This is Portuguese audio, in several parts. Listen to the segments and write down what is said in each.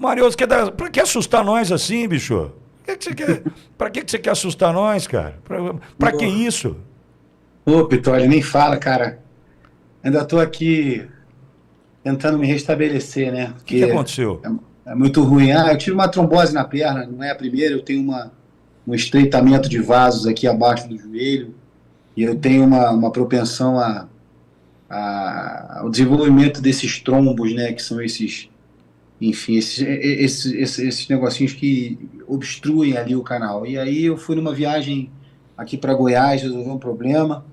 Mário, você quer pra que assustar nós assim, bicho? Pra que você quer assustar nós, cara? Pra que Ô, isso? Pitoli, nem fala, cara. Ainda tô aqui tentando me restabelecer, né? O que Porque aconteceu? é muito ruim. Ah, eu tive uma trombose na perna, não é a primeira, eu tenho um estreitamento de vasos aqui abaixo do joelho e eu tenho uma propensão ao desenvolvimento desses trombos, né? Que são esses, enfim, esses negocinhos que obstruem ali o canal. E aí eu fui numa viagem aqui para Goiás resolver um problema.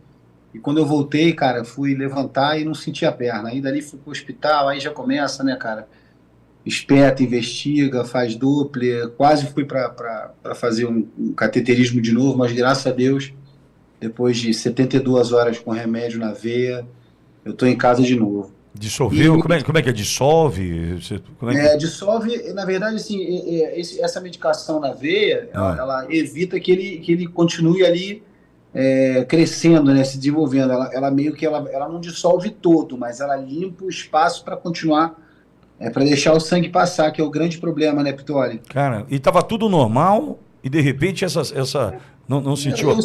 E quando eu voltei, cara, fui levantar e não senti a perna. Aí dali fui pro hospital, aí já começa, né, cara? Espeta, investiga, faz Doppler. Quase fui para fazer um cateterismo de novo, mas graças a Deus, depois de 72 horas com remédio na veia, eu tô em casa de novo. Dissolveu? E Como é que é? Dissolve? Como é que. dissolve, na verdade, assim, essa medicação na veia, ela, Ah, ela evita que ele continue ali crescendo, né, se desenvolvendo. Ela meio que ela não dissolve todo, mas ela limpa o espaço para continuar, para deixar o sangue passar, que é o grande problema, né, Pitoli? cara, e tava tudo normal e de repente não sentiu a.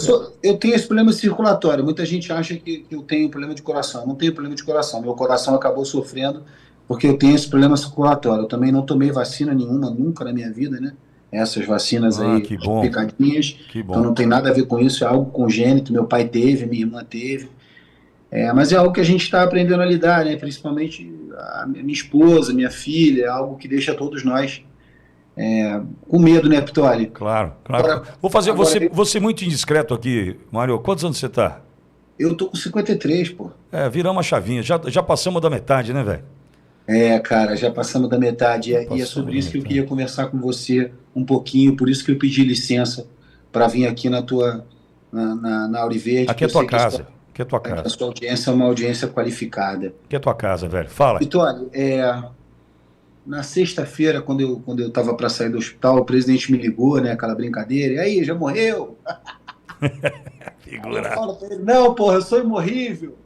Eu tenho esse problema circulatório. Muita gente acha que eu tenho problema de coração. Eu não tenho problema de coração. Meu coração acabou sofrendo porque eu tenho esse problema circulatório. Eu também não tomei vacina nenhuma nunca na minha vida, né? Essas vacinas Ah, aí que bom, picadinhas. que Então bom. não tem nada a ver com isso. É algo congênito. Meu pai teve, minha irmã teve. Mas é algo que a gente está aprendendo a lidar, né? Principalmente a minha esposa, minha filha. É algo que deixa todos nós com medo, né, Pitoli? Claro, claro. Agora, Vou fazer agora você muito indiscreto aqui, Mário. Quantos anos você tá? eu tô com 53, pô. Viramos a chavinha. Já passamos da metade, né, velho? Cara, já passamos da metade Já e é passamos sobre da isso que eu queria metade. conversar com você um pouquinho, por isso que eu pedi licença para vir aqui na Auriverde, Aqui porque é eu tua sei que casa. Aqui é tua a casa. sua audiência é uma audiência qualificada. Aqui é tua casa, velho. Fala. Vitório, na sexta-feira, quando eu estava para sair do hospital, o presidente me ligou, né, aquela brincadeira, e aí, já morreu? Aí eu Figura. falo para ele, não, porra, eu sou imorrível.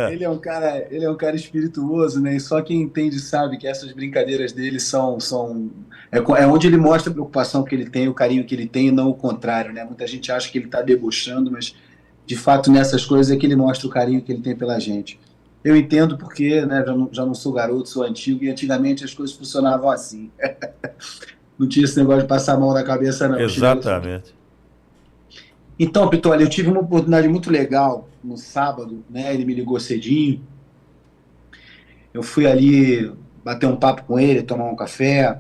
Ele é um cara espirituoso, né? E só quem entende sabe que essas brincadeiras dele é onde ele mostra a preocupação que ele tem, o carinho que ele tem, e não o contrário, né? Muita gente acha que ele está debochando, mas de fato nessas coisas é que ele mostra o carinho que ele tem pela gente. Eu entendo porque, né? Já não sou garoto, sou antigo e antigamente as coisas funcionavam assim. Não tinha esse negócio de passar a mão na cabeça, não. Exatamente. Então, Pitoli, eu tive uma oportunidade muito legal no sábado, né? Ele me ligou cedinho. Eu fui ali bater um papo com ele, tomar um café.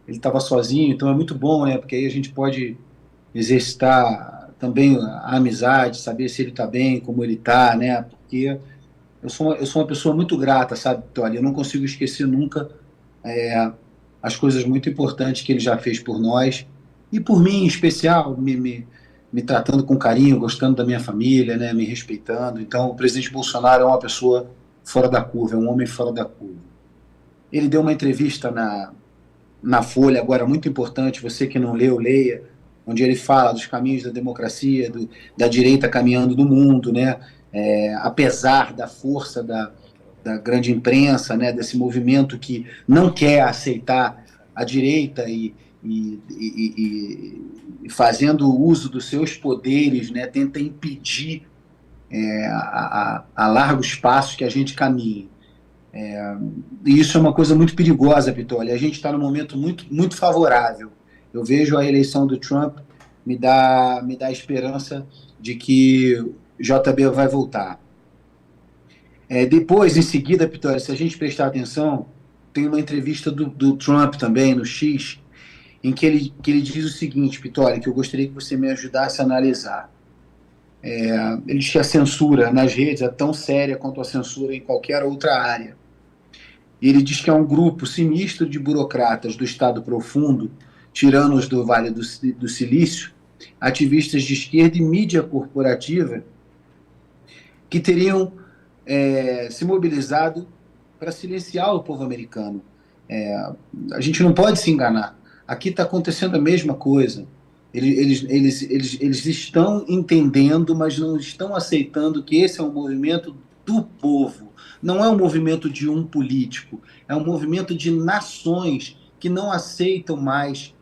Ele estava sozinho, então é muito bom, né? Porque aí a gente pode exercitar também a amizade, saber se ele está bem, como ele está, né? Porque eu sou uma pessoa muito grata, sabe, Pitoli? Eu não consigo esquecer nunca as coisas muito importantes que ele já fez por nós e por mim em especial, me tratando com carinho, gostando da minha família, né, me respeitando. Então, o presidente Bolsonaro é uma pessoa fora da curva, é um homem fora da curva. Ele deu uma entrevista na Folha, agora muito importante, você que não leu, leia, onde ele fala dos caminhos da democracia, da direita caminhando no mundo, né, apesar da força da grande imprensa, né, desse movimento que não quer aceitar a direita e fazendo uso dos seus poderes, né, tenta impedir a largos passos que a gente caminhe. E isso é uma coisa muito perigosa, Pitoli. A gente está num momento muito, muito favorável. Eu vejo a eleição do Trump me dá esperança de que JB vai voltar. Depois, em seguida, Pitoli, se a gente prestar atenção, tem uma entrevista do Trump também, no X, em que ele diz o seguinte, Pitoli, que eu gostaria que você me ajudasse a analisar. Ele diz que a censura nas redes é tão séria quanto a censura em qualquer outra área. E ele diz que é um grupo sinistro de burocratas do Estado Profundo, tiranos do Vale do Silício, ativistas de esquerda e mídia corporativa, que teriam se mobilizado para silenciar o povo americano. É, a gente não pode se enganar. Aqui está acontecendo a mesma coisa. Eles estão entendendo, mas não estão aceitando que esse é um movimento do povo. não é um movimento de um político, é um movimento de nações que não aceitam mais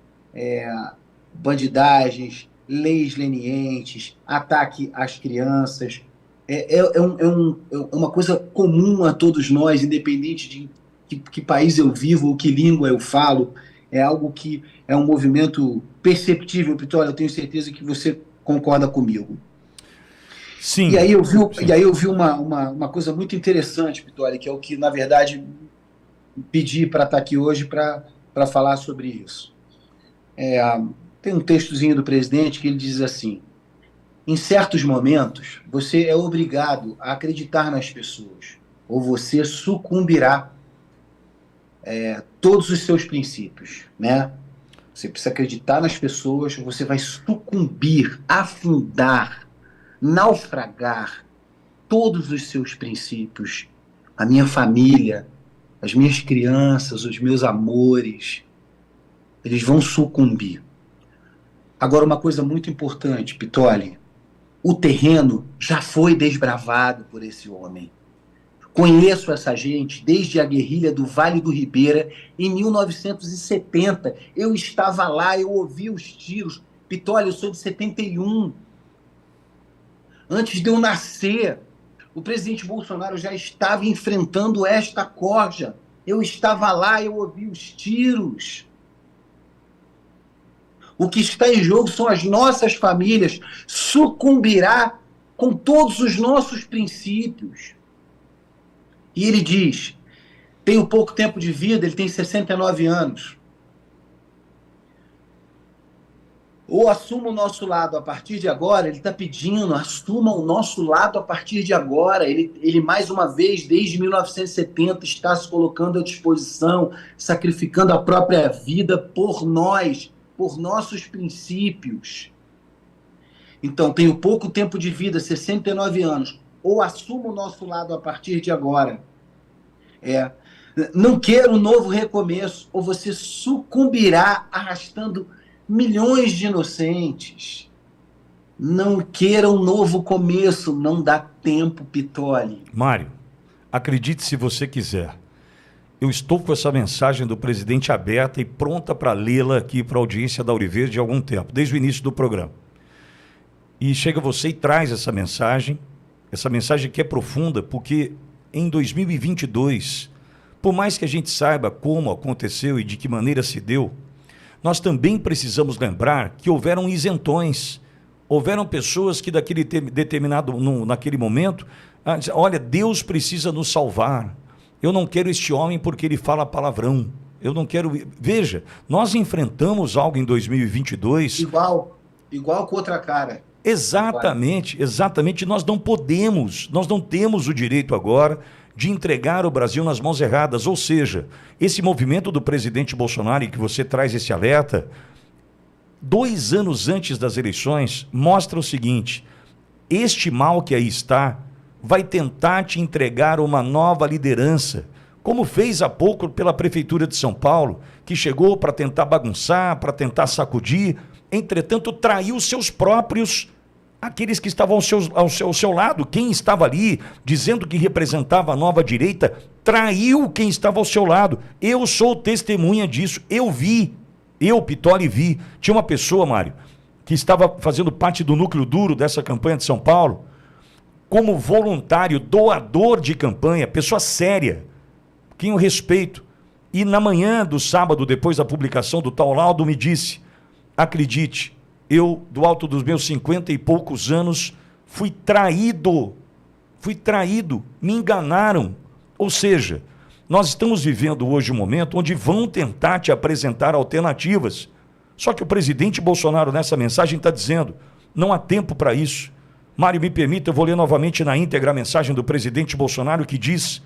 bandidagens, leis lenientes, ataque às crianças. É uma coisa comum a todos nós, independente de que país eu vivo ou que língua eu falo. É algo que é um movimento perceptível, Pitório. Eu tenho certeza que você concorda comigo. Sim. E aí eu vi uma coisa muito interessante, Pitório, que é o que, na verdade, pedi para estar aqui hoje para falar sobre isso. Tem um textozinho do presidente que ele diz assim: em certos momentos, você é obrigado a acreditar nas pessoas, ou você sucumbirá todos os seus princípios, né? Você precisa acreditar nas pessoas, você vai sucumbir, afundar, naufragar todos os seus princípios. A minha família, as minhas crianças, os meus amores, eles vão sucumbir. Agora, uma coisa muito importante, Pitoli, o terreno já foi desbravado por esse homem. Conheço essa gente desde a guerrilha do Vale do Ribeira, em 1970. Eu estava lá, eu ouvi os tiros. Pitoli, eu sou de 71. Antes de eu nascer, o presidente Bolsonaro já estava enfrentando esta corja. Eu estava lá, eu ouvi os tiros. O que está em jogo são as nossas famílias. Sucumbirá com todos os nossos princípios. E ele diz, tenho pouco tempo de vida, ele tem 69 anos. Ou assuma o nosso lado a partir de agora, ele está pedindo, assuma o nosso lado a partir de agora. Ele mais uma vez, desde 1970, está se colocando à disposição, sacrificando a própria vida por nós, por nossos princípios. Então, tenho pouco tempo de vida, 69 anos. Ou assuma o nosso lado a partir de agora. Não quero um novo recomeço, ou você sucumbirá arrastando milhões de inocentes. Não queira um novo começo, não dá tempo, Pitoli. Mário, acredite se você quiser. Eu estou com essa mensagem do presidente aberta e pronta para lê-la aqui para a audiência da Ouriverde há algum tempo, desde o início do programa. E chega você e traz essa mensagem que é profunda, porque em 2022, por mais que a gente saiba como aconteceu e de que maneira se deu, nós também precisamos lembrar que houveram isentões, houveram pessoas que naquele momento, olha, Deus precisa nos salvar, eu não quero este homem porque ele fala palavrão, eu não quero... Veja, nós enfrentamos algo em 2022... Igual com outra cara. Exatamente, nós não temos o direito agora de entregar o Brasil nas mãos erradas, ou seja, esse movimento do presidente Bolsonaro, em que você traz esse alerta, 2 anos antes das eleições, mostra o seguinte: este mal que aí está vai tentar te entregar uma nova liderança, como fez há pouco pela Prefeitura de São Paulo, que chegou para tentar bagunçar, para tentar sacudir, entretanto traiu seus próprios, aqueles que estavam ao seu lado, quem estava ali dizendo que representava a nova direita, traiu quem estava ao seu lado. Eu sou testemunha disso, eu vi, Pitoli, vi. Tinha uma pessoa, Mário, que estava fazendo parte do núcleo duro dessa campanha de São Paulo, como voluntário, doador de campanha, pessoa séria, quem eu respeito. E na manhã do sábado, depois da publicação do tal laudo, me disse: acredite, eu, do alto dos meus 50 e poucos anos, fui traído, me enganaram. Ou seja, nós estamos vivendo hoje um momento onde vão tentar te apresentar alternativas. Só que o presidente Bolsonaro, nessa mensagem, está dizendo: não há tempo para isso. Mário, me permita, eu vou ler novamente na íntegra a mensagem do presidente Bolsonaro, que diz: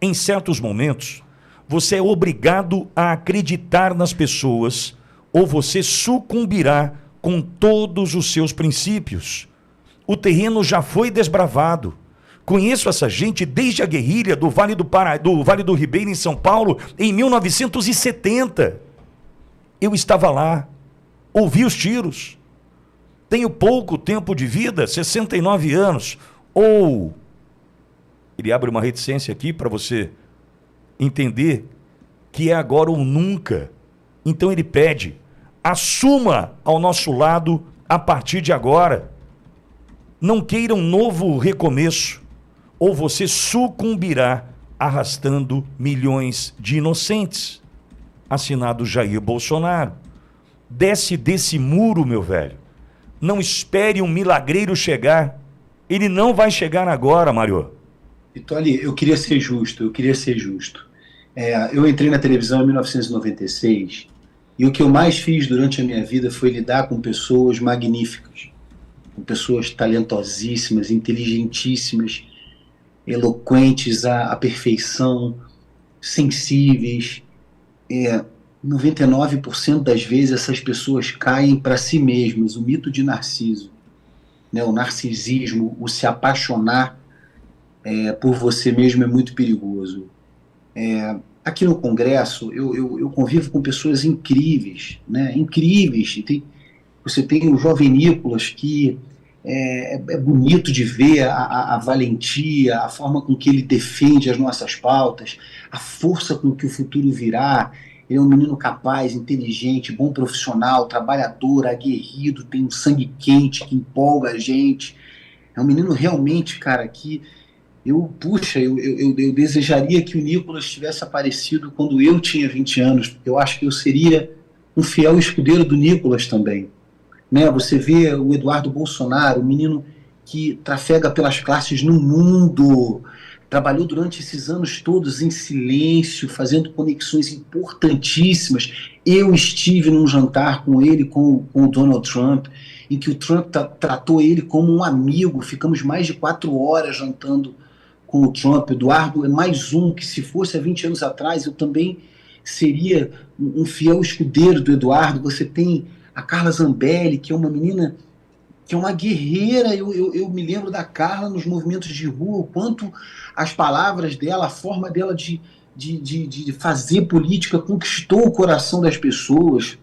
em certos momentos, você é obrigado a acreditar nas pessoas, ou você sucumbirá com todos os seus princípios. O terreno já foi desbravado. Conheço essa gente desde a guerrilha do Vale do Ribeira, em São Paulo, em 1970. Eu estava lá, ouvi os tiros. Tenho pouco tempo de vida, 69 anos. Ou Ele abre uma reticência aqui para você entender que é agora ou nunca. Então ele pede, assuma ao nosso lado a partir de agora. Não queira um novo recomeço, ou você sucumbirá arrastando milhões de inocentes. Assinado Jair Bolsonaro. Desce desse muro, meu velho. Não espere um milagreiro chegar. Ele não vai chegar agora, Mário. Então, ali, eu queria ser justo. Eu entrei na televisão em 1996 e o que eu mais fiz durante a minha vida foi lidar com pessoas magníficas, com pessoas talentosíssimas, inteligentíssimas, eloquentes à perfeição, sensíveis. 99% das vezes essas pessoas caem para si mesmas, o mito de Narciso, né? O narcisismo, o se apaixonar por você mesmo é muito perigoso. Aqui no Congresso eu convivo com pessoas incríveis, né? Incríveis. Você tem o jovem Nicolas, que é bonito de ver a valentia, a forma com que ele defende as nossas pautas, a força com que o futuro virá. Ele é um menino capaz, inteligente, bom profissional, trabalhador, aguerrido, tem um sangue quente que empolga a gente. É um menino realmente, cara, que eu desejaria que o Nicolas tivesse aparecido quando eu tinha 20 anos, porque eu acho que eu seria um fiel escudeiro do Nicolas também. Né? Você vê o Eduardo Bolsonaro, um menino que trafega pelas classes no mundo, trabalhou durante esses anos todos em silêncio, fazendo conexões importantíssimas. Eu estive num jantar com ele, com o Donald Trump, em que o Trump tratou ele como um amigo. Ficamos mais de 4 horas jantando com o Trump. Eduardo é mais um que, se fosse há 20 anos atrás, eu também seria um fiel escudeiro do Eduardo. Você tem a Carla Zambelli, que é uma menina que é uma guerreira. Eu me lembro da Carla nos movimentos de rua, o quanto as palavras dela, a forma dela de fazer política conquistou o coração das pessoas.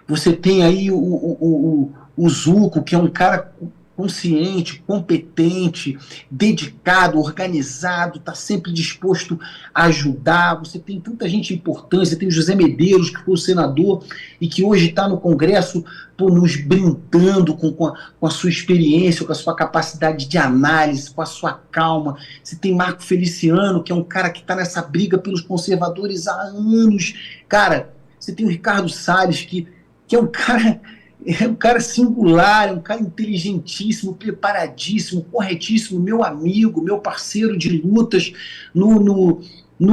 Você tem aí o Zuco, que é um cara consciente, competente, dedicado, organizado, está sempre disposto a ajudar. Você tem tanta gente importante. Você tem o José Medeiros, que foi o senador e que hoje está no Congresso nos brindando com a sua experiência, com a sua capacidade de análise, com a sua calma. Você tem Marco Feliciano, que é um cara que está nessa briga pelos conservadores há anos. Cara, você tem o Ricardo Salles, que é um cara singular, é um cara inteligentíssimo, preparadíssimo, corretíssimo, meu amigo, meu parceiro de lutas no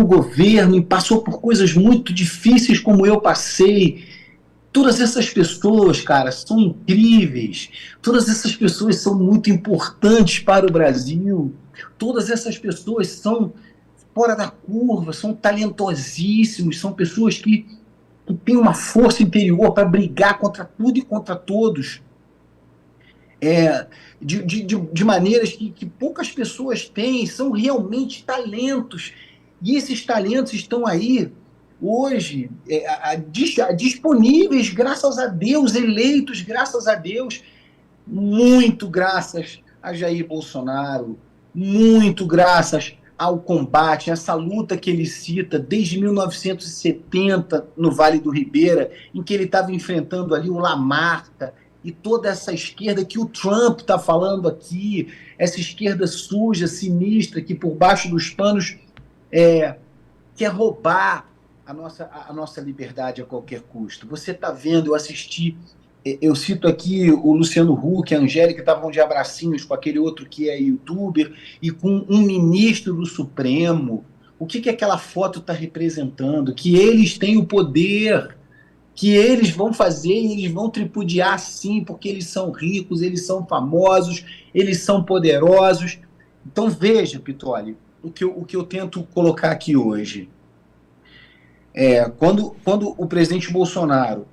governo, e passou por coisas muito difíceis como eu passei. Todas essas pessoas, cara, são incríveis. Todas essas pessoas são muito importantes para o Brasil. Todas essas pessoas são fora da curva, são talentosíssimos, são pessoas que tem uma força interior para brigar contra tudo e contra todos, de maneiras que poucas pessoas têm. São realmente talentos, e esses talentos estão aí hoje disponíveis, graças a Deus, eleitos graças a Deus, muito graças a Jair Bolsonaro, muito graças ao combate, essa luta que ele cita desde 1970 no Vale do Ribeira, em que ele estava enfrentando ali o Lamarca e toda essa esquerda que o Trump está falando aqui, essa esquerda suja, sinistra, que por baixo dos panos quer roubar a nossa liberdade a qualquer custo. Você está vendo, eu cito aqui o Luciano Huck, a Angélica, que estavam de abracinhos com aquele outro que é youtuber, e com um ministro do Supremo. O que aquela foto está representando? Que eles têm o poder, que eles vão fazer, e eles vão tripudiar sim, porque eles são ricos, eles são famosos, eles são poderosos. Então veja, Pitoli, o que eu tento colocar aqui hoje. Quando o presidente Bolsonaro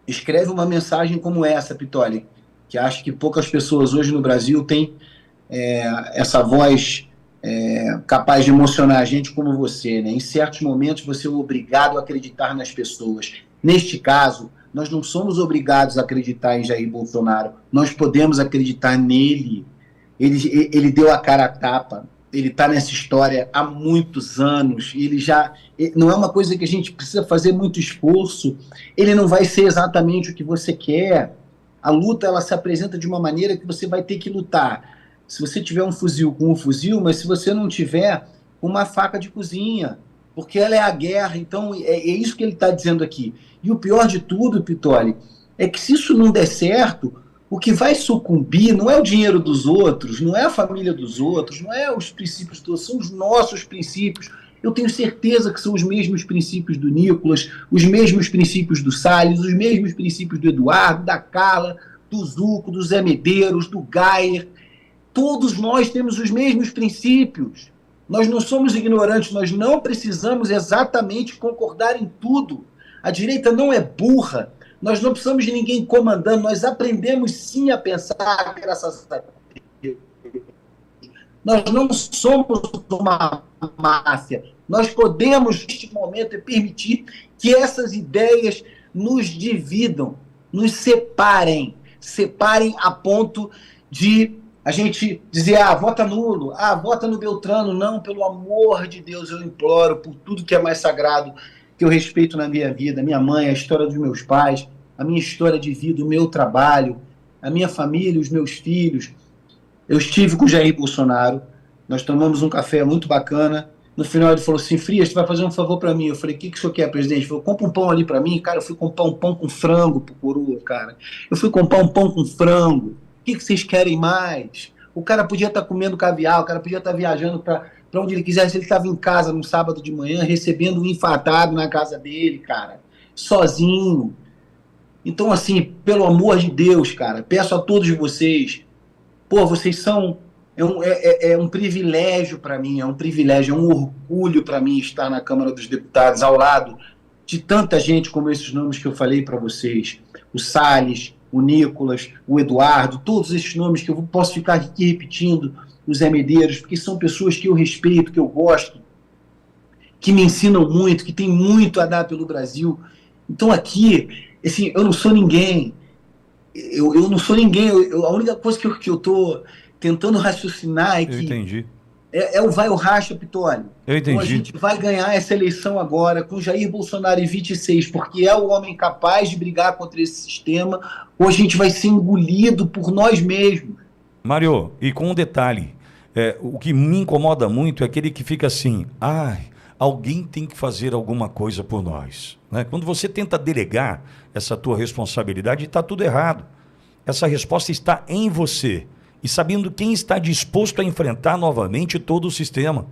escreve uma mensagem como essa, Pitoli, que acho que poucas pessoas hoje no Brasil têm essa voz capaz de emocionar a gente como você, né? Em certos momentos você é obrigado a acreditar nas pessoas. Neste caso, nós não somos obrigados a acreditar em Jair Bolsonaro, nós podemos acreditar nele. ele deu a cara a tapa, ele está nessa história há muitos anos, não é uma coisa que a gente precisa fazer muito esforço, ele não vai ser exatamente o que você quer. A luta, ela se apresenta de uma maneira que você vai ter que lutar. Se você tiver um fuzil, com um fuzil, mas se você não tiver, uma faca de cozinha, porque ela é a guerra. Então, é isso que ele está dizendo aqui. E o pior de tudo, Pitoli, é que se isso não der certo, o que vai sucumbir não é o dinheiro dos outros, não é a família dos outros, não é os princípios dos outros, são os nossos princípios. Eu tenho certeza que são os mesmos princípios do Nicolas, os mesmos princípios do Salles, os mesmos princípios do Eduardo, da Carla, do Zuco, do Zé Medeiros, do Gayer. Todos nós temos os mesmos princípios. Nós não somos ignorantes, nós não precisamos exatamente concordar em tudo. A direita não é burra, nós não precisamos de ninguém comandando, nós aprendemos sim a pensar, graças a Deus. Nós não somos uma máfia. Nós podemos, neste momento, permitir que essas ideias nos dividam, nos separem a ponto de a gente dizer, vota nulo, vota no Beltrano. Não, pelo amor de Deus, eu imploro por tudo que é mais sagrado, que eu respeito na minha vida, minha mãe, a história dos meus pais, a minha história de vida, o meu trabalho, a minha família, os meus filhos. Eu estive com o Jair Bolsonaro, nós tomamos um café muito bacana. No final ele falou assim, Frias, tu vai fazer um favor para mim. Eu falei, o que o senhor quer, presidente? Ele falou, compra um pão ali para mim. Cara, eu fui comprar um pão com frango pro coroa, cara. Eu fui comprar um pão com frango. O que vocês querem mais? O cara podia estar comendo caviar, o cara podia estar viajando para onde ele quisesse. Ele estava em casa no sábado de manhã, recebendo um infartado na casa dele, cara, sozinho. Então, assim, pelo amor de Deus, cara, peço a todos vocês, vocês são... É um privilégio para mim, é um privilégio, é um orgulho para mim estar na Câmara dos Deputados ao lado de tanta gente como esses nomes que eu falei para vocês. O Salles, o Nicolas, o Eduardo, todos esses nomes que eu posso ficar aqui repetindo, o Zé Medeiros, porque são pessoas que eu respeito, que eu gosto, que me ensinam muito, que têm muito a dar pelo Brasil. Então aqui, assim, eu não sou ninguém. Eu não sou ninguém. A única coisa que eu estou tentando raciocinar é que... Eu entendi. É o vai ou racha, Pitoli. Eu entendi. Então a gente vai ganhar essa eleição agora com Jair Bolsonaro em 26, porque é o homem capaz de brigar contra esse sistema, ou a gente vai ser engolido por nós mesmos. Mário, e com um detalhe, o que me incomoda muito é aquele que fica assim, alguém tem que fazer alguma coisa por nós. Né? Quando você tenta delegar essa tua responsabilidade, está tudo errado. Essa resposta está em você. E sabendo quem está disposto a enfrentar novamente todo o sistema.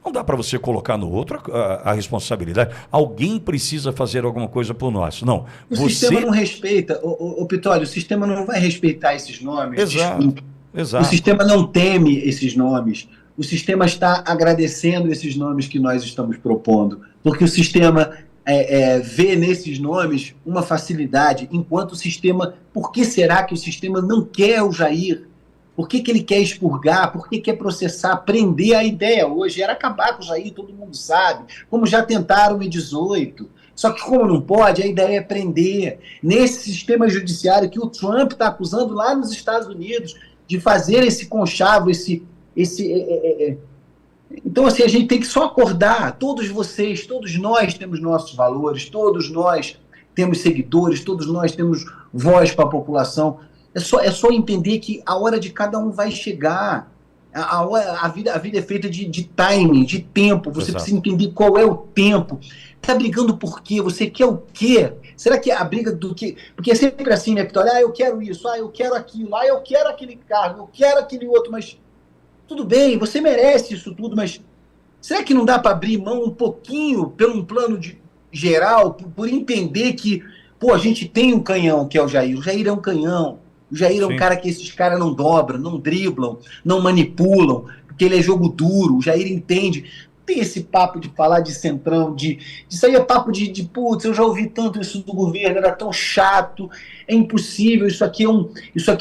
Não dá para você colocar no outro a responsabilidade. Alguém precisa fazer alguma coisa por nós. Não. O sistema não respeita. O Pitoli, o sistema não vai respeitar esses nomes. Exato. O sistema não teme esses nomes. O sistema está agradecendo esses nomes que nós estamos propondo. Porque o sistema vê nesses nomes uma facilidade. Enquanto o sistema... Por que será que o sistema não quer o Jair? Por que ele quer expurgar? Por que quer processar? Prender? A ideia hoje era acabar com o Jair, todo mundo sabe. Como já tentaram em 18. Só que como não pode, a ideia é prender. Nesse sistema judiciário que o Trump está acusando lá nos Estados Unidos de fazer esse conchavo, Então, assim, a gente tem que só acordar. Todos vocês, todos nós temos nossos valores, todos nós temos seguidores, todos nós temos voz para a população. É só entender que a hora de cada um vai chegar. A vida é feita de timing, de tempo. Você precisa entender qual é o tempo. Está brigando por quê? Você quer o quê? Será que é a briga do quê? Porque é sempre assim, né, Vitória? Eu quero isso, eu quero aquilo, eu quero aquele cargo, eu quero aquele outro, mas tudo bem, você merece isso tudo, mas será que não dá para abrir mão um pouquinho pelo um plano geral, por entender que, a gente tem um canhão que é o Jair. O Jair é um canhão. O Jair é um cara que esses caras não dobram, não driblam, não manipulam, porque ele é jogo duro. O Jair entende. Tem esse papo de falar de centrão, isso aí é papo de putz, eu já ouvi tanto isso do governo, era tão chato, é impossível, isso aqui é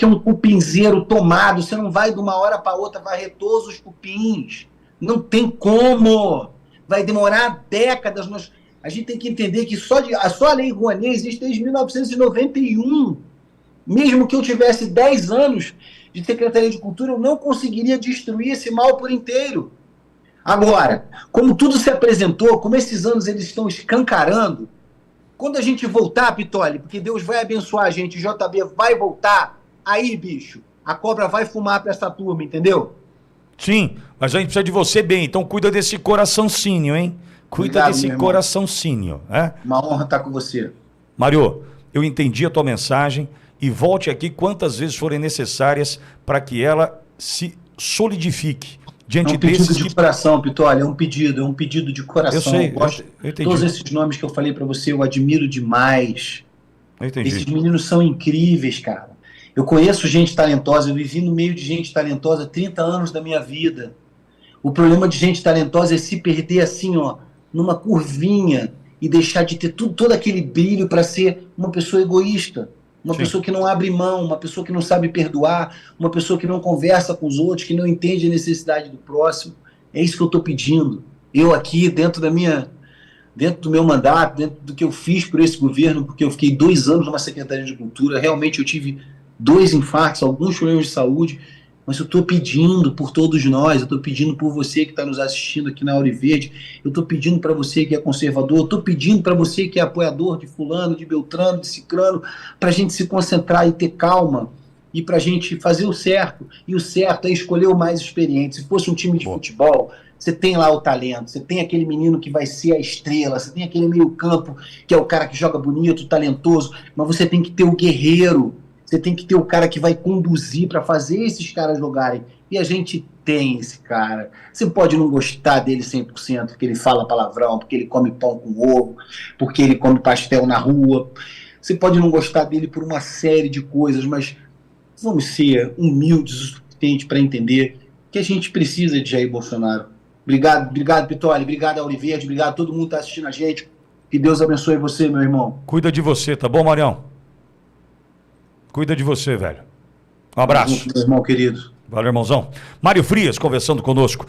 um cupinzeiro tomado, você não vai de uma hora para outra varrer todos os cupins. Não tem como. Vai demorar décadas. A gente tem que entender que só a Lei Rouanet existe desde 1991. Mesmo que eu tivesse 10 anos de Secretaria de Cultura, eu não conseguiria destruir esse mal por inteiro. Agora, como tudo se apresentou, como esses anos eles estão escancarando, quando a gente voltar, Pitoli, porque Deus vai abençoar a gente, o JB vai voltar, aí, bicho, a cobra vai fumar para essa turma, entendeu? Sim, mas a gente precisa de você bem, então cuida desse coraçãozinho, hein? Cuida Obrigado, desse meu irmão. coraçãozinho, né? Uma honra estar com você. Mário, eu entendi a tua mensagem e volte aqui quantas vezes forem necessárias para que ela se solidifique É diante um pedido desses de que... coração, Pitoli, é um pedido de coração. Eu sei, eu entendi. Todos esses nomes que eu falei para você, eu admiro demais. Eu entendi. Esses meninos são incríveis, cara. Eu conheço gente talentosa, eu vivi no meio de gente talentosa 30 anos da minha vida. O problema de gente talentosa é se perder assim, ó, numa curvinha e deixar de ter todo aquele brilho para ser uma pessoa egoísta, uma Sim. pessoa que não abre mão, uma pessoa que não sabe perdoar, uma pessoa que não conversa com os outros, que não entende a necessidade do próximo. É isso que eu estou pedindo. Eu aqui, dentro do meu mandato, dentro do que eu fiz por esse governo, porque eu fiquei 2 anos numa Secretaria de Cultura, realmente eu tive 2 infartos, alguns problemas de saúde, mas eu estou pedindo por todos nós, eu estou pedindo por você que está nos assistindo aqui na Auri Verde, eu estou pedindo para você que é conservador, eu estou pedindo para você que é apoiador de fulano, de Beltrano, de Cicrano, para a gente se concentrar e ter calma, e para a gente fazer o certo, e o certo é escolher o mais experiente. Se fosse um time de futebol, você tem lá o talento, você tem aquele menino que vai ser a estrela, você tem aquele meio campo que é o cara que joga bonito, talentoso, mas você tem que ter o guerreiro, você tem que ter o cara que vai conduzir para fazer esses caras jogarem. E a gente tem esse cara. Você pode não gostar dele 100%, porque ele fala palavrão, porque ele come pão com ovo, porque ele come pastel na rua. Você pode não gostar dele por uma série de coisas, mas vamos ser humildes o suficiente para entender que a gente precisa de Jair Bolsonaro. Obrigado, Pitoli. Obrigado, Auri Verde. Obrigado a todo mundo que está assistindo a gente. Que Deus abençoe você, meu irmão. Cuida de você, tá bom, Marião? Cuida de você, velho. Um abraço. Meu irmão querido. Valeu, irmãozão. Mário Frias conversando conosco.